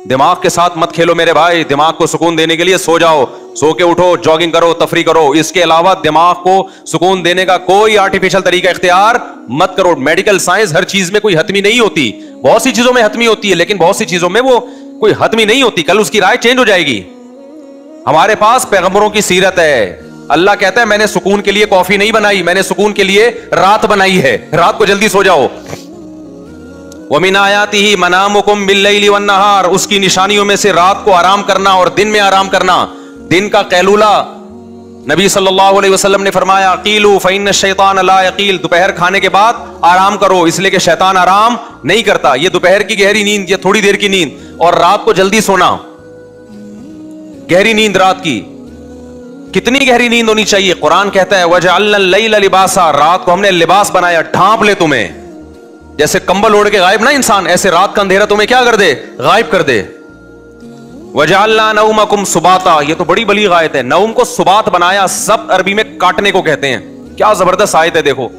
दिमाग के साथ मत खेलो मेरे भाई। दिमाग को सुकून देने के लिए सो जाओ, सो के उठो, जॉगिंग करो, तफरी करो। इसके अलावा दिमाग को सुकून देने का कोई आर्टिफिशियल तरीका इख्तियार मत करो। मेडिकल साइंस हर चीज में कोई हतमी नहीं होती, बहुत सी चीजों में हतमी होती है, लेकिन बहुत सी चीजों में वो कोई हतमी नहीं होती। कल उसकी राय चेंज हो जाएगी। हमारे पास पैगंबरों की सीरत है। अल्लाह कहता है मैंने सुकून के लिए कॉफी नहीं बनाई, मैंने सुकून के लिए रात बनाई है। रात को जल्दी सो जाओ। वमिन आयातिही मनामुकुम बिल्लैलि वन्नहार, उसकी निशानियों में से रात को आराम करना और दिन में आराम करना। दिन का कैलूला, नबी सल्लल्लाहु अलैहि वसल्लम ने फरमाया अकीलू फइन्न शैतान ला यकील, दोपहर खाने के बाद आराम करो, इसलिए कि शैतान आराम नहीं करता। ये दोपहर की गहरी नींद, ये थोड़ी देर की नींद, और रात को जल्दी सोना। गहरी नींद रात की कितनी गहरी नींद होनी चाहिए? कुरान कहता है वजअलना लैला लिबासा, रात को हमने लिबास बनाया, ढांप ले तुम्हें। जैसे कंबल ओढ़ के गायब ना इंसान, ऐसे रात का अंधेरा तुम्हें क्या कर दे? गायब कर दे। वजअलना नौमकुम सुबाता, ये तो बड़ी बली आयत है। नौम को सुबात बनाया, सब अरबी में काटने को कहते हैं। क्या जबरदस्त आयत है, देखो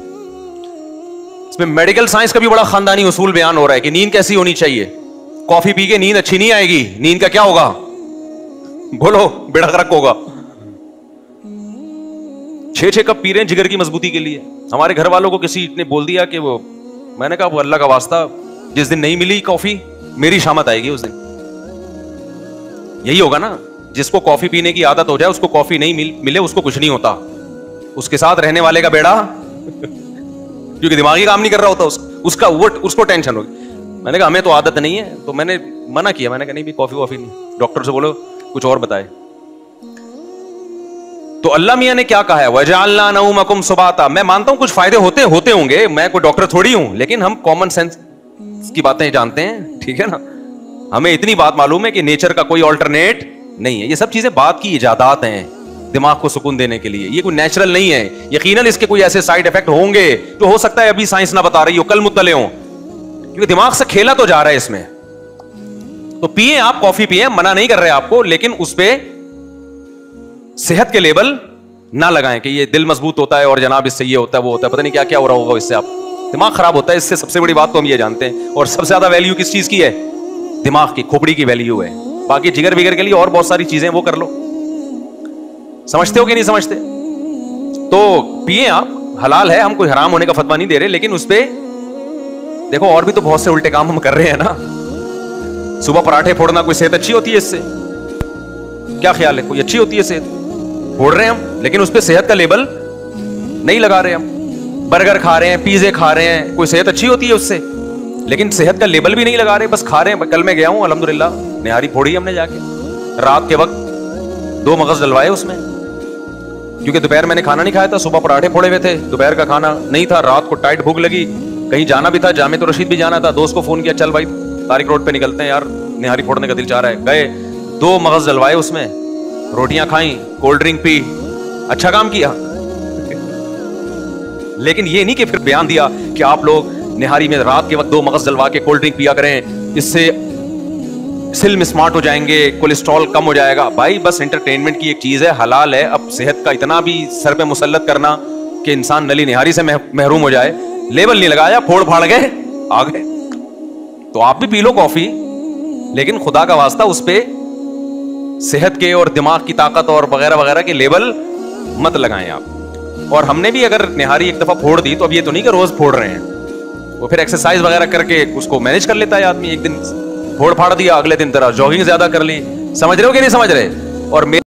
इसमें मेडिकल साइंस का भी बड़ा खानदानी उसूल बयान हो रहा है कि नींद कैसी होनी चाहिए। कॉफी पी के नींद अच्छी नहीं आएगी। नींद का क्या होगा? बोलो, बेड़ा गर्क होगा। 6-6 कप पी रहे हैं जिगर की मजबूती के लिए। हमारे घर वालों को किसी ने बोल दिया कि वो, मैंने कहा वो अल्लाह का वास्ता, जिस दिन नहीं मिली कॉफी मेरी शामत आएगी उस दिन। यही होगा ना, जिसको कॉफी पीने की आदत हो जाए, उसको कॉफी नहीं मिले उसको कुछ नहीं होता। उसके साथ रहने वाले का बेड़ा क्योंकि दिमागी काम नहीं कर रहा होता उसका उसको टेंशन होगी। मैंने कहा हमें तो आदत नहीं है, तो मैंने मना किया। मैंने कहा नहीं भी कॉफी वॉफी नहीं। डॉक्टर से बोलो कुछ और बताए। तो अल्लाह मियां ने क्या कहा है? वजअलना नौमकुम सुबाता। मैं मानता हूं कुछ फायदे होते होंगे, मैं कोई डॉक्टर थोड़ी हूं, लेकिन हम कॉमन सेंस की बातें जानते हैं, ठीक है ना। हमें इतनी बात मालूम है कि नेचर का कोई ऑल्टरनेट नहीं है। ये सब चीजें बात की इजादात हैं दिमाग को सुकून देने के लिए, ये कोई नेचुरल नहीं है। यकीनन इसके कोई ऐसे साइड इफेक्ट होंगे जो हो सकता है अभी साइंस ना बता रही हो, कल मुत्तले हो, क्योंकि दिमाग से खेला तो जा रहा है इसमें। तो पिए आप, कॉफी पिए, मना नहीं कर रहे आपको, लेकिन उस पर सेहत के लेबल ना लगाएं कि ये दिल मजबूत होता है और जनाब इससे ये होता है वो होता है, पता नहीं क्या क्या हो रहा होगा इससे, आप दिमाग खराब होता है इससे। सबसे बड़ी बात तो हम ये जानते हैं। और सबसे ज्यादा वैल्यू किस चीज की है? दिमाग की, खोपड़ी की वैल्यू है। बाकी जिगर विगर के लिए और बहुत सारी चीजें वो कर लो। समझते हो कि नहीं समझते? तो पिए आप, हलाल है, हम कोई हराम होने का फतवा नहीं दे रहे, लेकिन उस पे देखो और भी तो बहुत से उल्टे काम हम कर रहे हैं ना। सुबह पराठे फोड़ना, कोई सेहत अच्छी होती है इससे? क्या ख्याल है, कोई अच्छी होती है सेहत? फोड़ रहे हैं हम, लेकिन उस पे सेहत का लेबल नहीं लगा रहे हम। बर्गर खा रहे हैं, पिज्जे खा रहे हैं, कोई सेहत अच्छी होती है उससे? लेकिन सेहत का लेबल भी नहीं लगा रहे, बस खा रहे हैं। कल मैं गया हूं अल्हम्दुलिल्लाह, निहारी फोड़ी हमने जाके, रात के वक्त 2 मगज डलवाए उसमें, क्योंकि दोपहर मैंने खाना नहीं खाया था, सुबह पराठे फोड़े हुए थे, दोपहर का खाना नहीं था, रात को टाइट भूख लगी, कहीं जाना भी था, जामे तो रशीद भी जाना था। दोस्त को फोन किया, चल भाई तारिक रोड पे निकलते हैं यार, निहारी फोड़ने का दिल चाह रहा है। गए, 2 मगज डलवाए उसमें, रोटियां खाई, कोल्ड ड्रिंक पी, अच्छा काम किया। लेकिन ये नहीं कि फिर बयान दिया कि आप लोग निहारी में रात के वक्त 2 मगज डलवा के कोल्ड ड्रिंक पिया करें, इससे सिल्म स्मार्ट हो जाएंगे, कोलेस्ट्रॉल कम हो जाएगा। भाई बस एंटरटेनमेंट की एक चीज है, हलाल है। अब सेहत का इतना भी सर पे मुसल्लत करना कि इंसान नली निहारी से महरूम हो जाए, लेबल नहीं लगाया, फोड़ फाड़ गए, आ गए। तो आप भी पी लो कॉफी, लेकिन खुदा का वास्ता उस पे सेहत के और दिमाग की ताकत और वगैरह वगैरह के लेबल मत लगाएं आप। और हमने भी अगर निहारी एक दफा फोड़ दी तो अब ये तो नहीं कि रोज फोड़ रहे हैं, वो फिर एक्सरसाइज वगैरह करके उसको मैनेज कर लेता है आदमी। एक दिन फोड़ फाड़ दिया, अगले दिन तरह जॉगिंग ज्यादा कर ली। समझ रहे हो कि नहीं समझ रहे? और